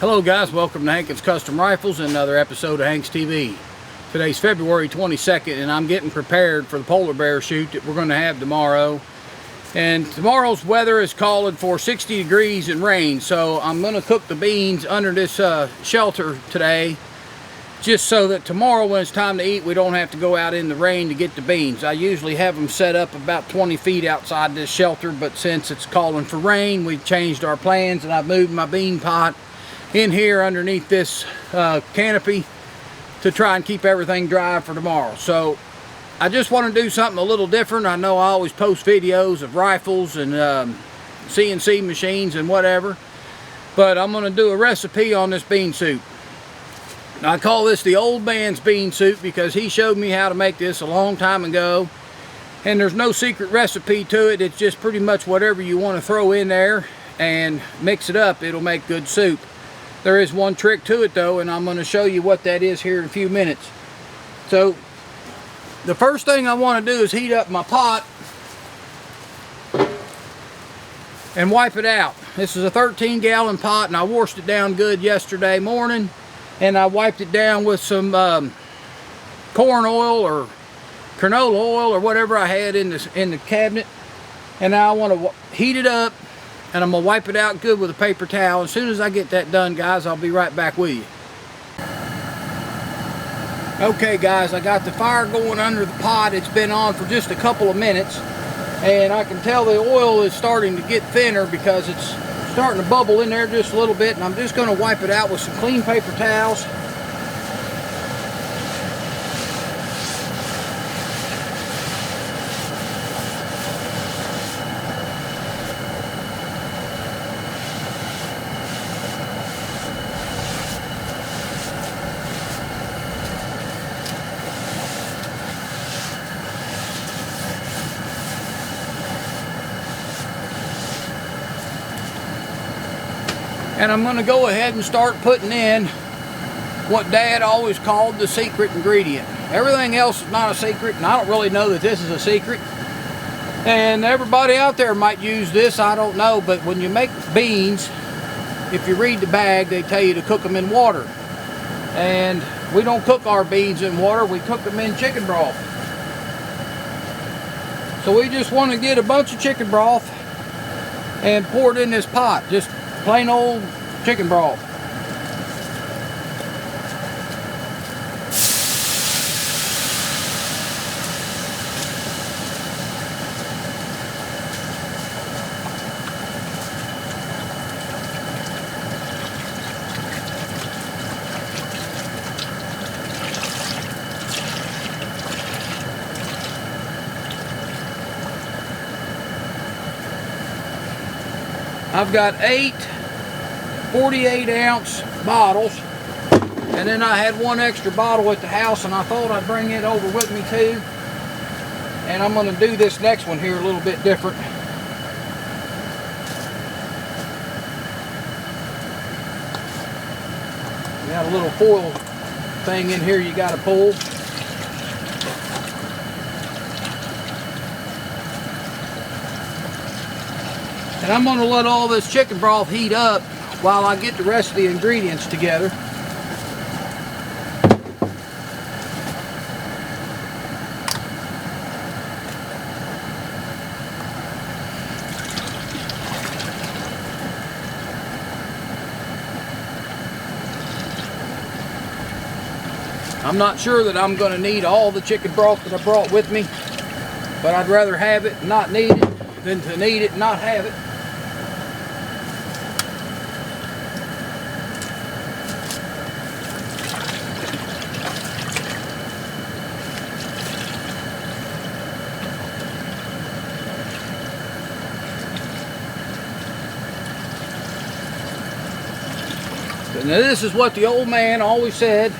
Hello guys, welcome to Hankins Custom Rifles and another episode of Hank's TV. Today's February 22nd and I'm getting prepared for the polar bear shoot that we're going to have tomorrow. And tomorrow's weather is calling for 60 degrees and rain, so I'm going to cook the beans under this shelter today, just so that tomorrow when it's time to eat we don't have to go out in the rain to get the beans. I usually have them set up about 20 feet outside this shelter, but since it's calling for rain we've changed our plans and I've moved my bean pot in here underneath this canopy to try and keep everything dry for tomorrow. So I just want to do something a little different. I know I always post videos of rifles and CNC machines and whatever, but I'm going to do a recipe on this bean soup. Now, I call this the old man's bean soup because he showed me how to make this a long time ago, and there's no secret recipe to it. It's just pretty much whatever you want to throw in there and mix it up, it'll make good soup. There is one trick to it though, and I'm going to show you what that is here in a few minutes. So the first thing I want to do is heat up my pot and wipe it out. This is a 13-gallon pot and I washed it down good yesterday morning, and I wiped it down with some corn oil or canola oil or whatever I had in the cabinet. And now I want to heat it up, and I'm going to wipe it out good with a paper towel. As soon as I get that done, guys, I'll be right back with you. Okay, guys, I got the fire going under the pot. It's been on for just a couple of minutes, and I can tell the oil is starting to get thinner because it's starting to bubble in there just a little bit, and I'm just going to wipe it out with some clean paper towels. And I'm going to go ahead and start putting in what Dad always called the secret ingredient. Everything else is not a secret, and I don't really know that this is a secret. And everybody out there might use this, I don't know, but when you make beans, if you read the bag, they tell you to cook them in water. And we don't cook our beans in water, we cook them in chicken broth. So we just want to get a bunch of chicken broth and pour it in this pot. Just plain old chicken broth. I've got 8 48-ounce bottles, and then I had one extra bottle at the house and I thought I'd bring it over with me too. And I'm going to do this next one here a little bit different. You got a little foil thing in here you got to pull. And I'm going to let all this chicken broth heat up while I get the rest of the ingredients together. I'm not sure that I'm going to need all the chicken broth that I brought with me, but I'd rather have it and not need it than to need it and not have it. Now this is what the old man always said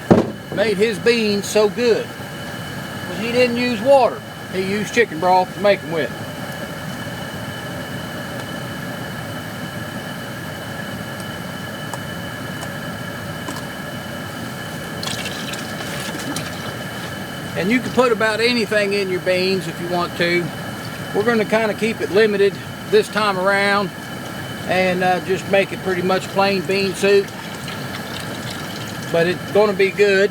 made his beans so good. Because he didn't use water. He used chicken broth to make them with. And you can put about anything in your beans if you want to. We're going to kind of keep it limited this time around and just make it pretty much plain bean soup. but it's going to be good.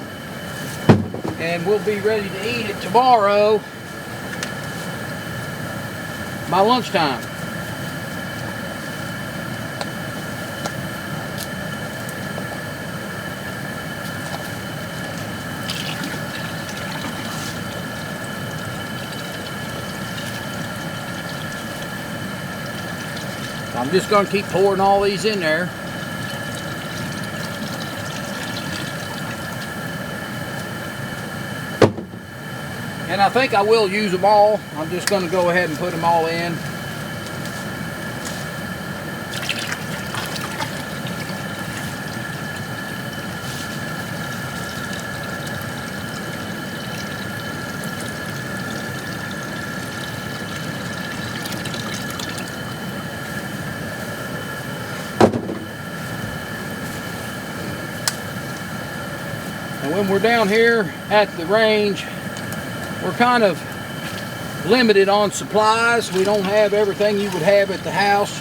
And we'll be ready to eat it tomorrow by lunchtime. I'm just going to keep pouring all these in there. And I think I will use them all. I'm just going to go ahead and put them all in. And when we're down here at the range, we're kind of limited on supplies. We don't have everything you would have at the house,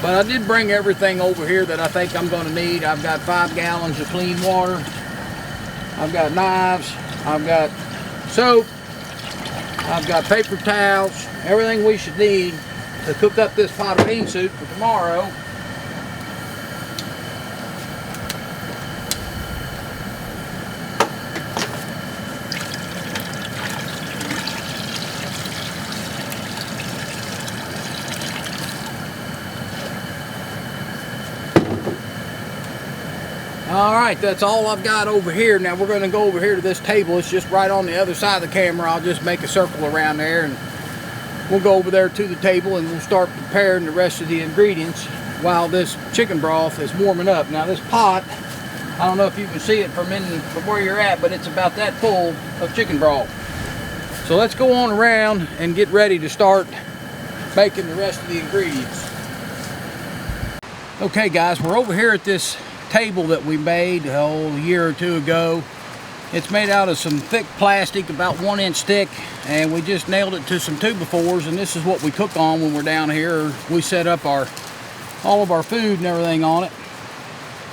but I did bring everything over here that I think I'm going to need. I've got 5 gallons of clean water. I've got knives. I've got soap. I've got paper towels. Everything we should need to cook up this pot of bean soup for tomorrow. Alright, that's all I've got over here. Now we're going to go over here to this table. It's just right on the other side of the camera. I'll just make a circle around there and we'll go over there to the table and we'll start preparing the rest of the ingredients while this chicken broth is warming up. Now this pot, I don't know if you can see it from where you're at, but it's about that full of chicken broth. So let's go on around and get ready to start making the rest of the ingredients. Okay guys, we're over here at this table that we made a year or two ago. It's made out of some thick plastic, about 1 inch thick, and we just nailed it to some 2x4s, and this is what we cook on when we're down here. We set up all of our food and everything on it.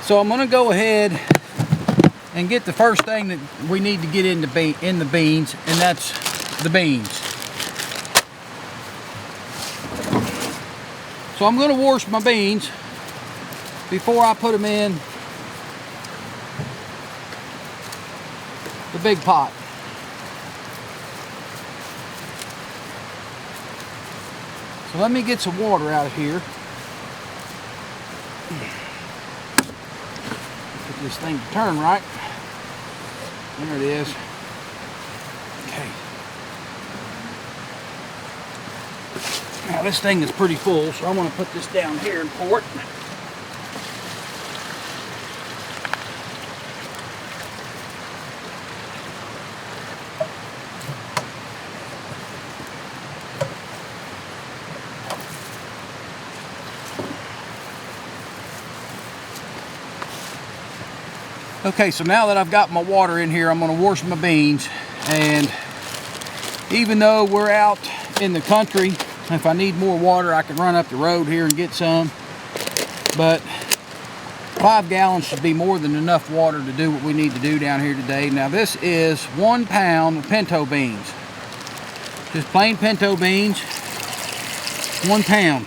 So I'm going to go ahead and get the first thing that we need to get in the beans, and that's the beans. So I'm going to wash my beans before I put them in the big pot. So let me get some water out of here. Get this thing to turn right. There it is. Okay. Now this thing is pretty full, so I'm going to put this down here and pour it. Okay, so now that I've got my water in here, I'm going to wash my beans. And even though we're out in the country, if I need more water, I can run up the road here and get some. But 5 gallons should be more than enough water to do what we need to do down here today. Now this is 1 pound of pinto beans. Just plain pinto beans, 1 pound.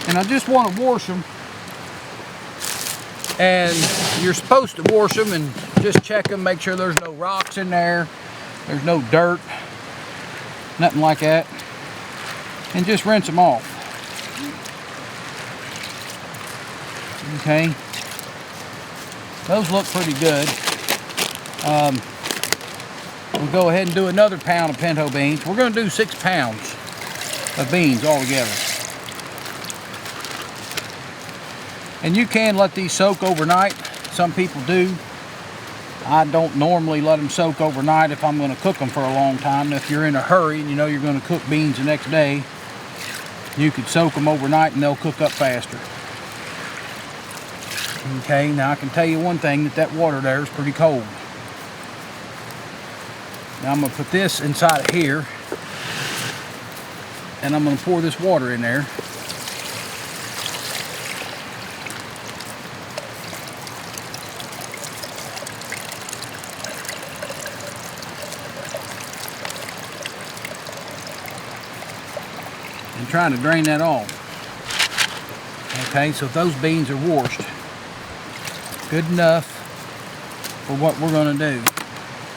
And I just want to wash them. And you're supposed to wash them and just check them, make sure there's no rocks in there, there's no dirt, nothing like that, and just rinse them off. Okay, those look pretty good. We'll go ahead and do another pound of pinto beans. We're going to do 6 pounds of beans altogether. And you can let these soak overnight. Some people do. I don't normally let them soak overnight if I'm going to cook them for a long time. If you're in a hurry and you know you're going to cook beans the next day, you could soak them overnight and they'll cook up faster. Okay, now I can tell you one thing, that water there is pretty cold. Now I'm going to put this inside of here and I'm going to pour this water in there. trying to drain that off. Okay, so those beans are washed. Good enough for what we're going to do.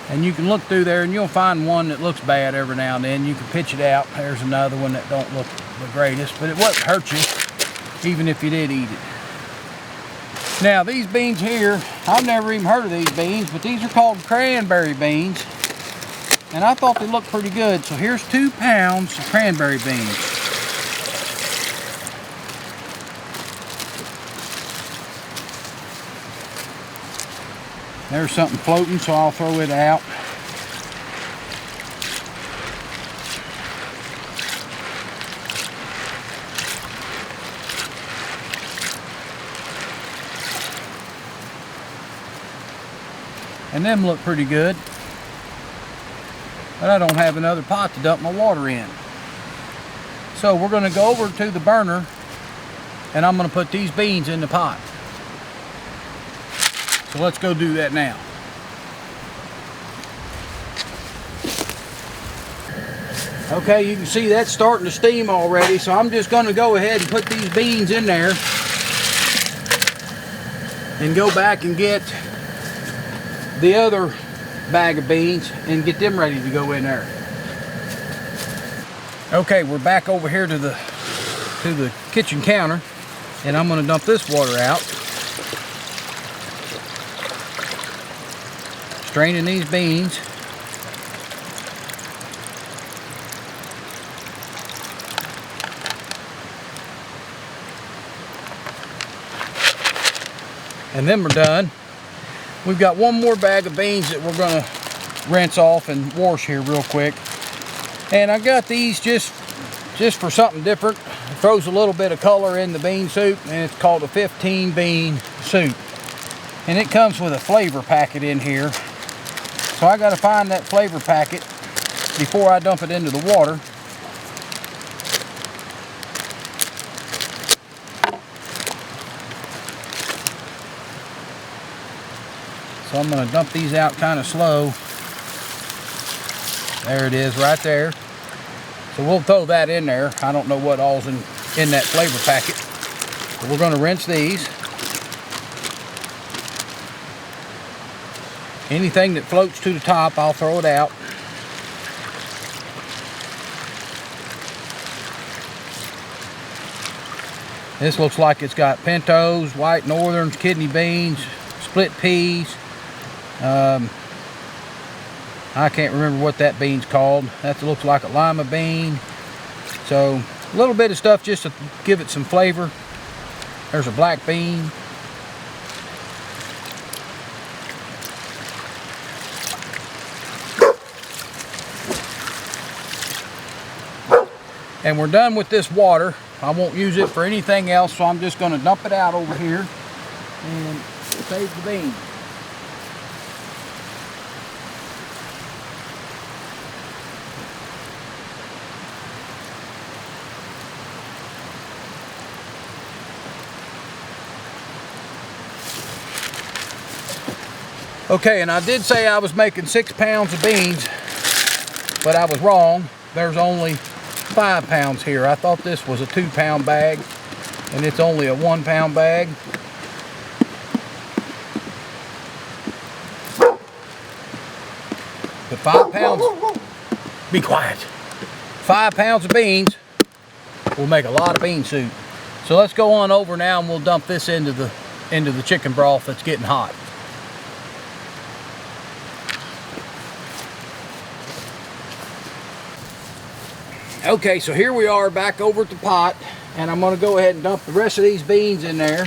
And you can look through there and you'll find one that looks bad every now and then. You can pitch it out. There's another one that don't look the greatest, but it won't hurt you even if you did eat it. Now these beans here, I've never even heard of these beans, but these are called cranberry beans. And I thought they looked pretty good. So here's 2 pounds of cranberry beans. There's something floating, so I'll throw it out. And them look pretty good. But I don't have another pot to dump my water in. So we're going to go over to the burner and I'm going to put these beans in the pot. So let's go do that now. Okay, you can see that's starting to steam already, so I'm just going to go ahead and put these beans in there and go back and get the other bag of beans and get them ready to go in there. Okay, we're back over here to the kitchen counter, and I'm going to dump this water out. Straining these beans. And then we're done. We've got one more bag of beans that we're going to rinse off and wash here real quick. And I got these just for something different. It throws a little bit of color in the bean soup, and it's called a 15 bean soup. And it comes with a flavor packet in here. So I got to find that flavor packet before I dump it into the water. So I'm going to dump these out kind of slow. There it is right there. So we'll throw that in there. I don't know what all's in that flavor packet. But we're going to rinse these. Anything that floats to the top, I'll throw it out. This looks like it's got pintos, white northerns, kidney beans, split peas. I can't remember what that bean's called. That looks like a lima bean. So a little bit of stuff just to give it some flavor. There's a black bean. And we're done with this water. I won't use it for anything else, so I'm just going to dump it out over here and save the beans. Okay, and I did say I was making 6 pounds of beans, but I was wrong. There's only 5 pounds here. I thought this was a 2-pound bag, and it's only a 1-pound bag. But 5 pounds, be quiet. 5 pounds of beans will make a lot of bean soup. So let's go on over now and we'll dump this into the chicken broth that's getting hot. Okay, so here we are back over at the pot, and I'm going to go ahead and dump the rest of these beans in there.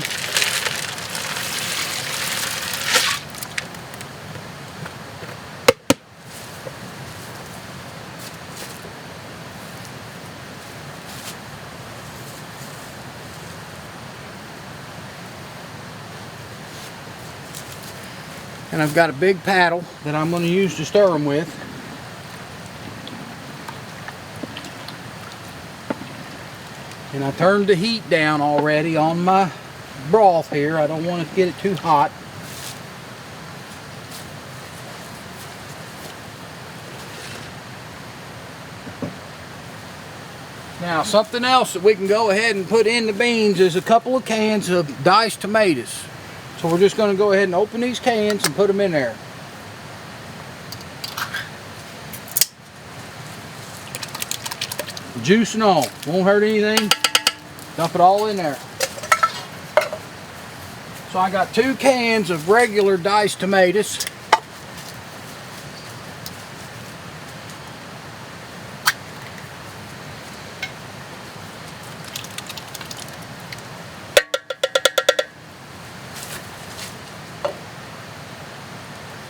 And I've got a big paddle that I'm going to use to stir them with. And I turned the heat down already on my broth here. I don't want to get it too hot. Now, something else that we can go ahead and put in the beans is a couple of cans of diced tomatoes. So we're just going to go ahead and open these cans and put them in there. Juice and all, won't hurt anything. Dump it all in there. So I got 2 cans of regular diced tomatoes.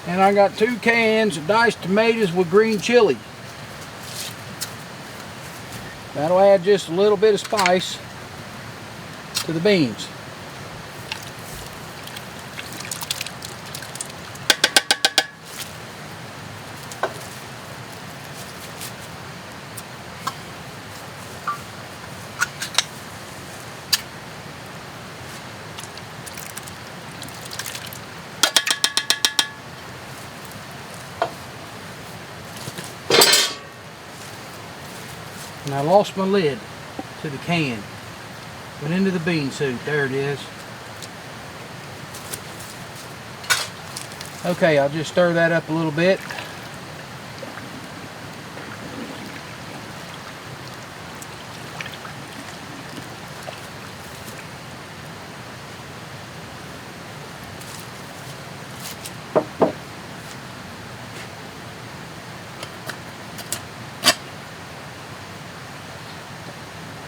And I got 2 cans of diced tomatoes with green chili. That'll add just a little bit of spice to the beans. And I lost my lid to the can. Went into the bean soup. There it is. Okay, I'll just stir that up a little bit.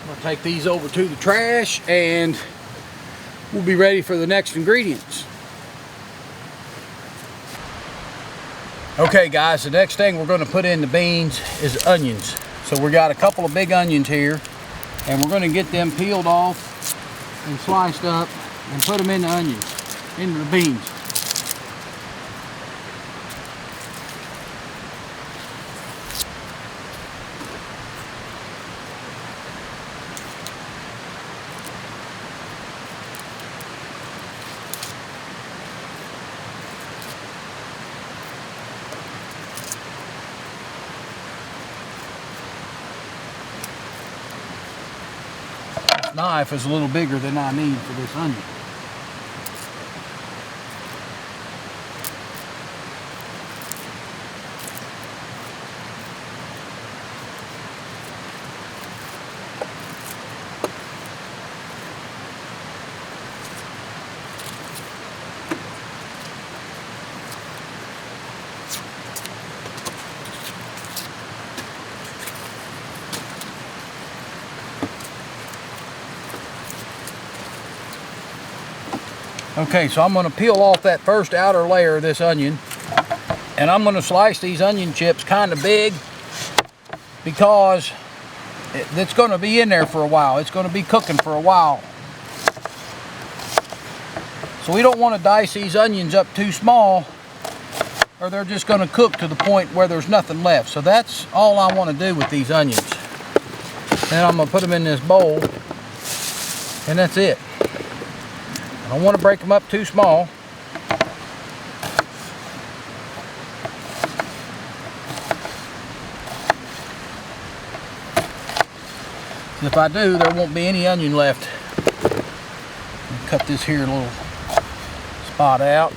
I'll take these over to the trash and we'll be ready for the next ingredients. Okay guys, the next thing we're going to put in the beans is onions. So we got a couple of big onions here and we're going to get them peeled off and sliced up and put them in the onions, into the beans. Knife is a little bigger than I need for this onion. Okay, so I'm going to peel off that first outer layer of this onion and I'm going to slice these onion chips kind of big because it's going to be in there for a while. It's going to be cooking for a while. So we don't want to dice these onions up too small or they're just going to cook to the point where there's nothing left. So that's all I want to do with these onions. Then I'm going to put them in this bowl and that's it. I don't want to break them up too small. If I do, there won't be any onion left. Cut this here little spot out.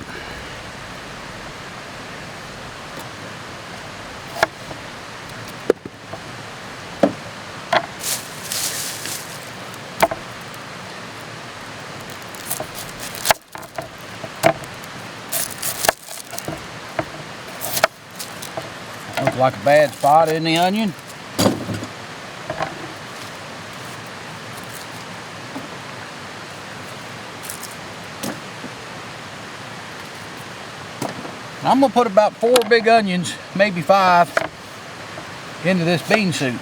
Looks like a bad spot in the onion. I'm going to put about 4 big onions, maybe 5, into this bean soup.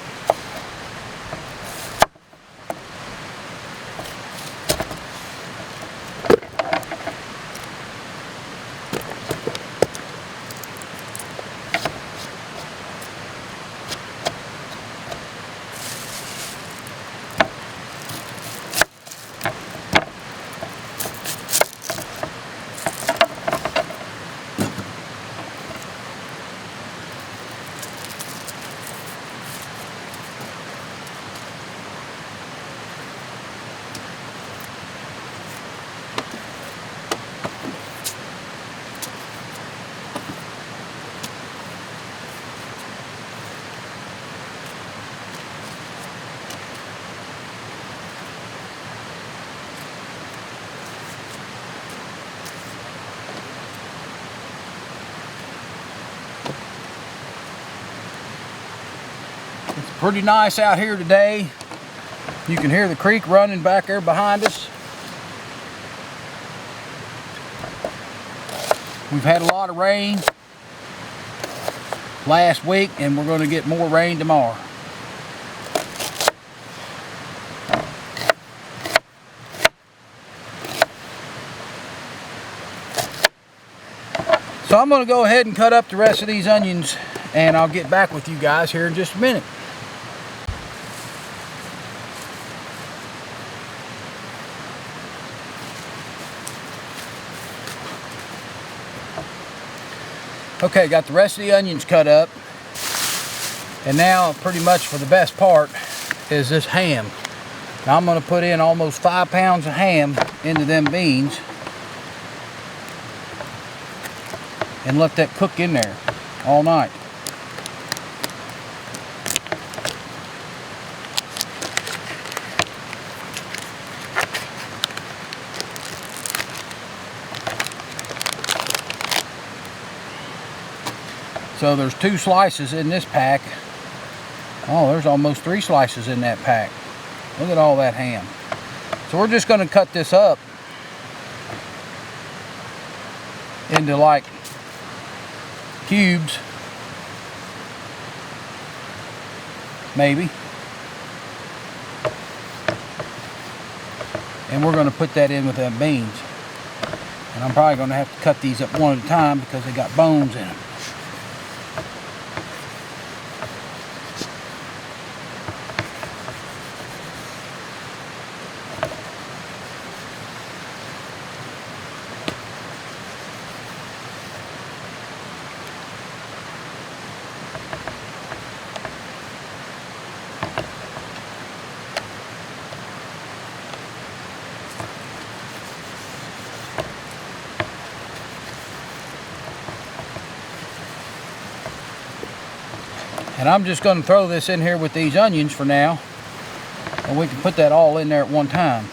Pretty nice out here today. You can hear the creek running back there behind us. We've had a lot of rain last week, and we're going to get more rain tomorrow. So I'm going to go ahead and cut up the rest of these onions, and I'll get back with you guys here in just a minute. Okay, got the rest of the onions cut up, and now pretty much for the best part is this ham. Now I'm going to put in almost 5 pounds of ham into them beans and let that cook in there all night. So there's 2 slices in this pack. Oh, there's almost 3 slices in that pack. Look at all that ham. So we're just going to cut this up into like cubes, maybe. And we're going to put that in with them beans. And I'm probably going to have to cut these up one at a time because they got bones in them. And I'm just going to throw this in here with these onions for now, and we can put that all in there at one time.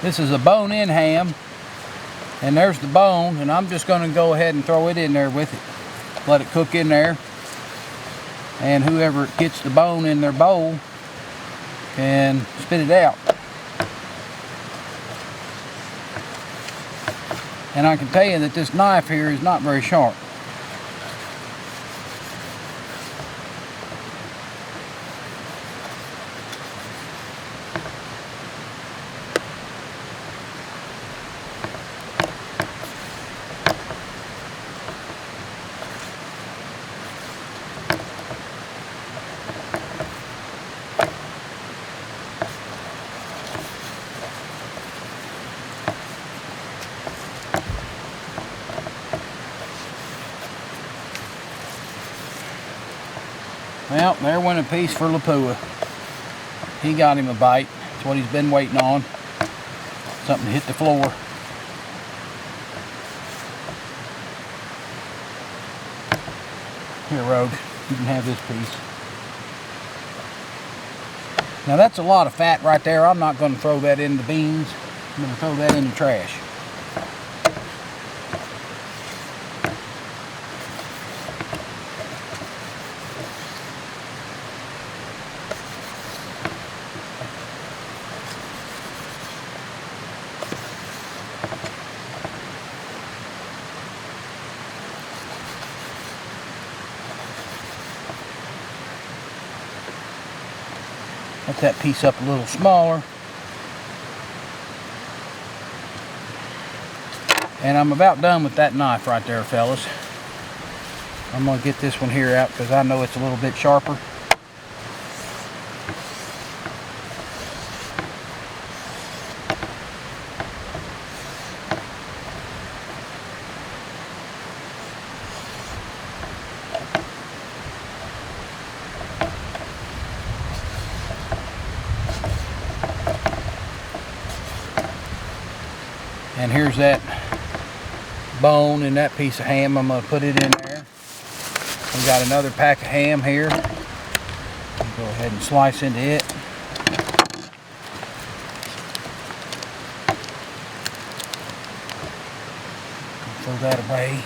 This is a bone-in ham, and there's the bone, and I'm just going to go ahead and throw it in there with it. Let it cook in there, and whoever gets the bone in their bowl can spit it out. And I can tell you that this knife here is not very sharp. Well, there went a piece for Lapua. He got him a bite. That's what he's been waiting on. Something hit the floor. Here, Rogue, you can have this piece. Now that's a lot of fat right there. I'm not going to throw that in the beans. I'm going to throw that in the trash. Let that piece up a little smaller. And I'm about done with that knife right there, fellas. I'm going to get this one here out because I know it's a little bit sharper. And here's that bone and that piece of ham. I'm going to put it in there. We got another pack of ham here. Go ahead and slice into it. throw that away.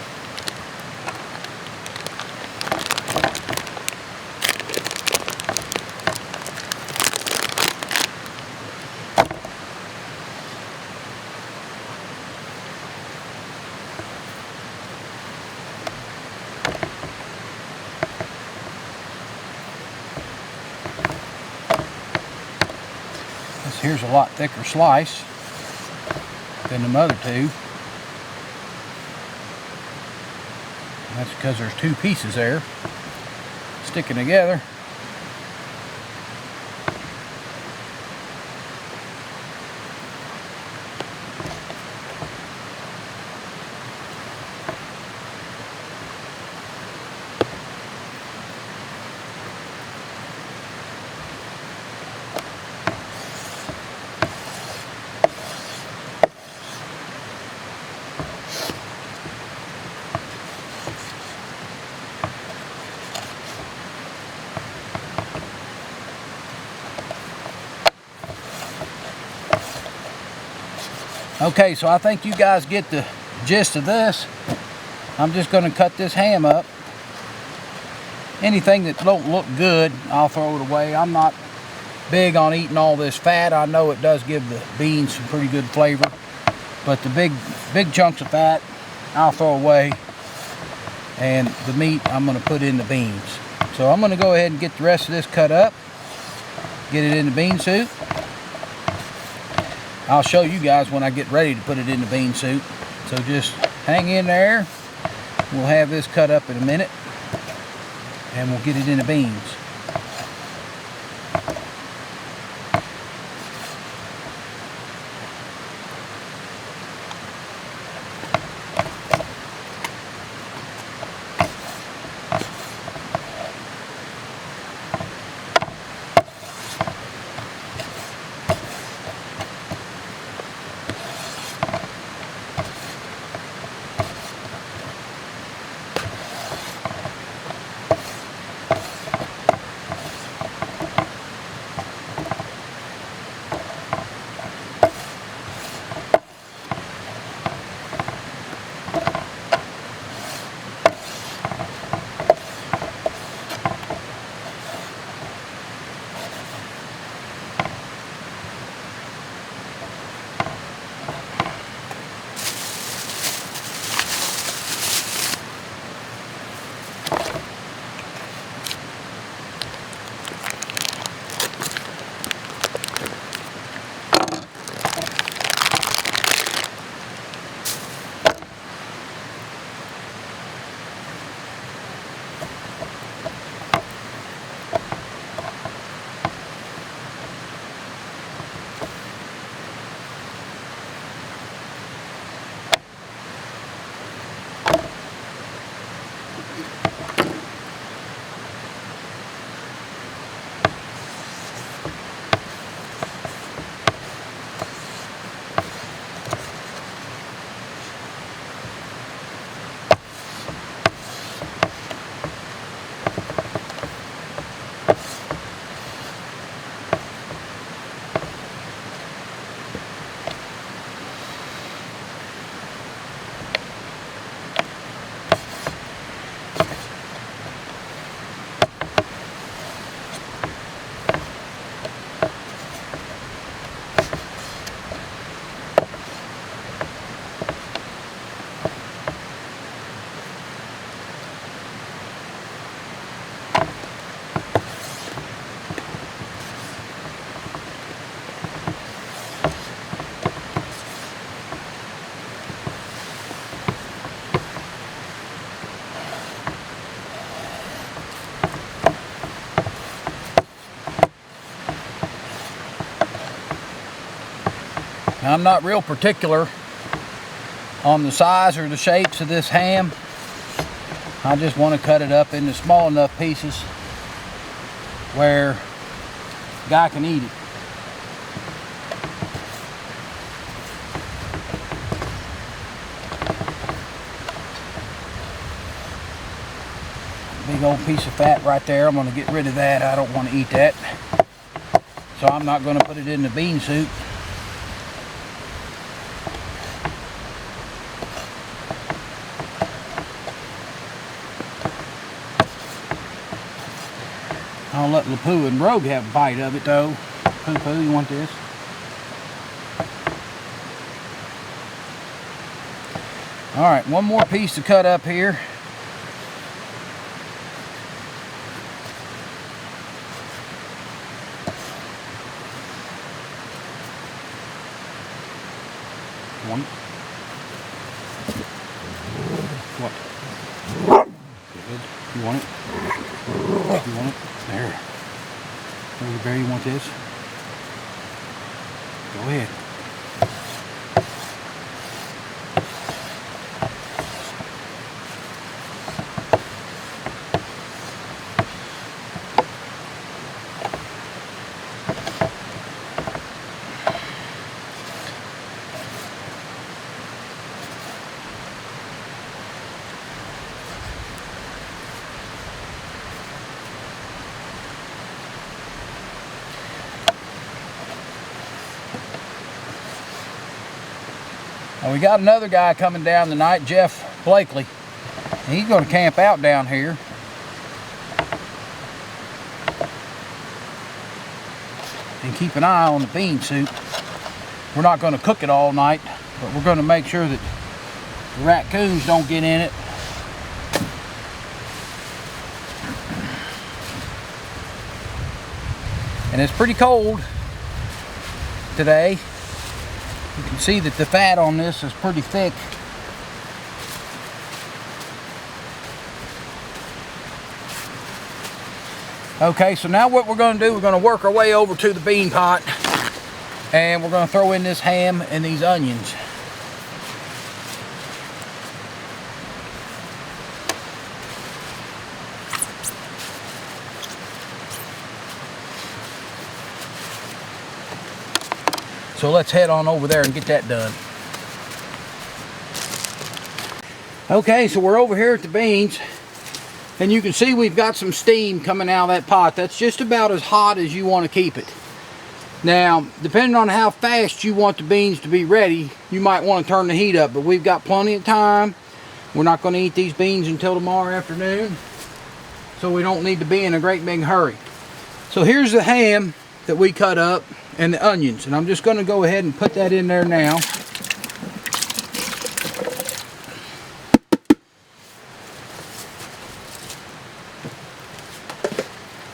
Here's a lot thicker slice than the other two. That's because there's two pieces there sticking together. Okay, so I think you guys get the gist of this. I'm just going to cut this ham up. Anything that don't look good, I'll throw it away. I'm not big on eating all this fat. I know it does give the beans some pretty good flavor, but the big chunks of fat, I'll throw away. And the meat, I'm going to put in the beans. So I'm going to go ahead and get the rest of this cut up, get it in the bean soup. I'll show you guys when I get ready to put it in the bean soup. So just hang in there. We'll have this cut up in a minute and we'll get it in the beans. Now, I'm not real particular on the size or the shapes of this ham. I just want to cut it up into small enough pieces where a guy can eat it. Big old piece of fat right there. I'm going to get rid of that. I don't want to eat that. So I'm not going to put it in the bean soup. I'll let LaPoo and Rogue have a bite of it though. Poo, you want this? Alright, one more piece to cut up here. One. What? Good. You want it? You want it? There. Over there, you want this? Go ahead. We got another guy coming down tonight, Jeff Blakely. He's going to camp out down here. And keep an eye on the bean soup. We're not going to cook it all night, but we're going to make sure that the raccoons don't get in it. And it's pretty cold today. You can see that the fat on this is pretty thick. Okay, so now what we're going to do, we're going to work our way over to the bean pot, and we're going to throw in this ham and these onions. So let's head on over there and get that done. Okay, so we're over here at the beans, and you can see we've got some steam coming out of that pot. That's just about as hot as you want to keep it. Now, depending on how fast you want the beans to be ready, you might want to turn the heat up, but we've got plenty of time. We're not going to eat these beans until tomorrow afternoon, so we don't need to be in a great big hurry. So here's the ham that we cut up and the onions, and I'm just going to go ahead and put that in there now.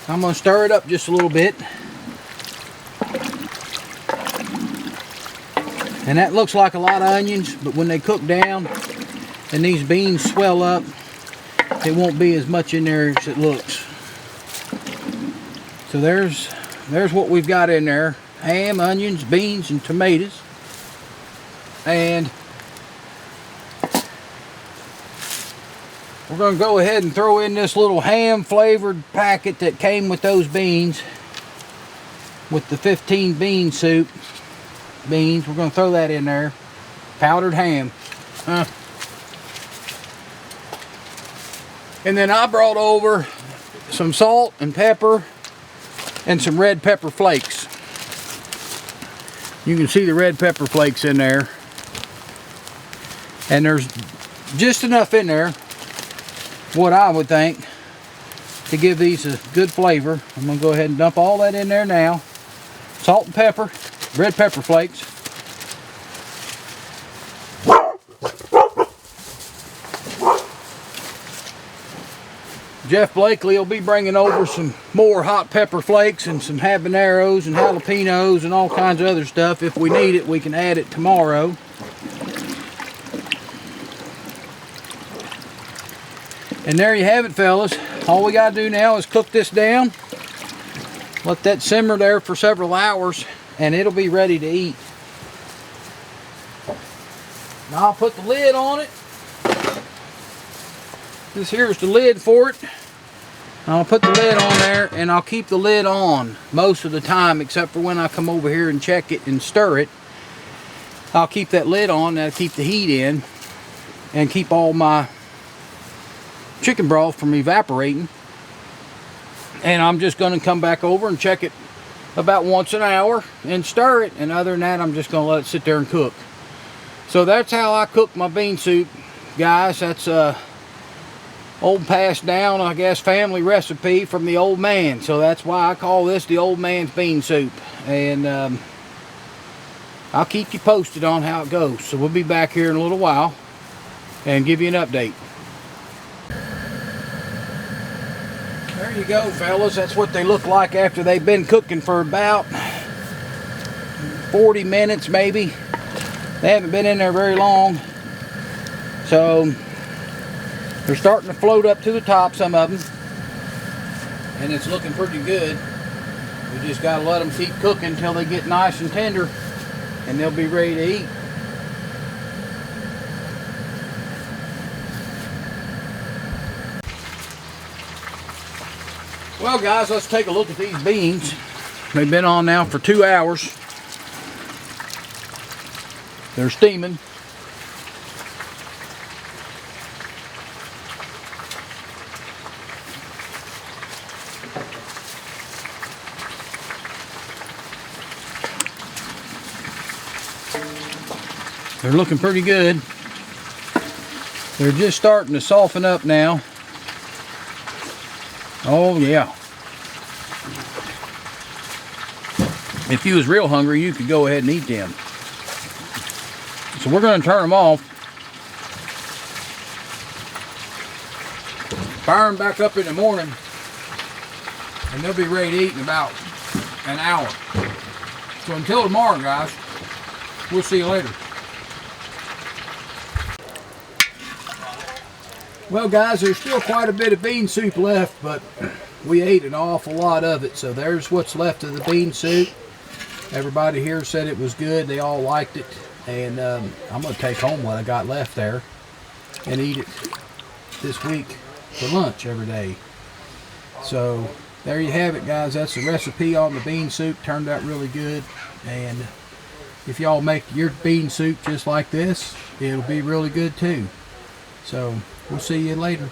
I'm going to stir it up just a little bit, and that looks like a lot of onions, but when they cook down and these beans swell up, it won't be as much in there as it looks. So there's what we've got in there: ham, onions, beans, and tomatoes. And we're going to go ahead and throw in this little ham flavored packet that came with those beans, with the 15 bean soup beans. We're going to throw that in there. Powdered ham. And then I brought over some salt and pepper and some red pepper flakes. You can see the red pepper flakes in there, and there's just enough in there, what I would think, to give these a good flavor. I'm going to go ahead and dump all that in there now. Salt and pepper, red pepper flakes. Jeff Blakely will be bringing over some more hot pepper flakes and some habaneros and jalapenos and all kinds of other stuff. If we need it, we can add it tomorrow. And there you have it, fellas. All we got to do now is cook this down. Let that simmer there for several hours, and it'll be ready to eat. Now I'll put the lid on it. This here is the lid for it. I'll put the lid on there, and I'll keep the lid on most of the time, except for when I come over here and check it and stir it. I'll keep that lid on, that'll keep the heat in, and keep all my chicken broth from evaporating. And I'm just going to come back over and check it about once an hour and stir it, and other than that, I'm just going to let it sit there and cook. So that's how I cook my bean soup, guys. That's old passed down, I guess, family recipe from the old man. So that's why I call this the old man's bean soup. And I'll keep you posted on how it goes. So we'll be back here in a little while and give you an update. There you go, fellas. That's what they look like after they've been cooking for about 40 minutes maybe. They haven't been in there very long. So they're starting to float up to the top, some of them. And it's looking pretty good. We just got to let them keep cooking until they get nice and tender. And they'll be ready to eat. Well guys, let's take a look at these beans. They've been on now for 2 hours. They're steaming. They're looking pretty good. They're just starting to soften up now. Oh yeah. If you was real hungry, you could go ahead and eat them. So we're going to turn them off. Fire them back up in the morning. And they'll be ready to eat in about an hour. So until tomorrow, guys, we'll see you later. Well guys, there's still quite a bit of bean soup left, but we ate an awful lot of it. So there's what's left of the bean soup. Everybody here said it was good. They all liked it. And I'm going to take home what I got left there and eat it this week for lunch every day. So there you have it, guys. That's the recipe on the bean soup. Turned out really good. And if y'all make your bean soup just like this, it'll be really good too. So we'll see you later.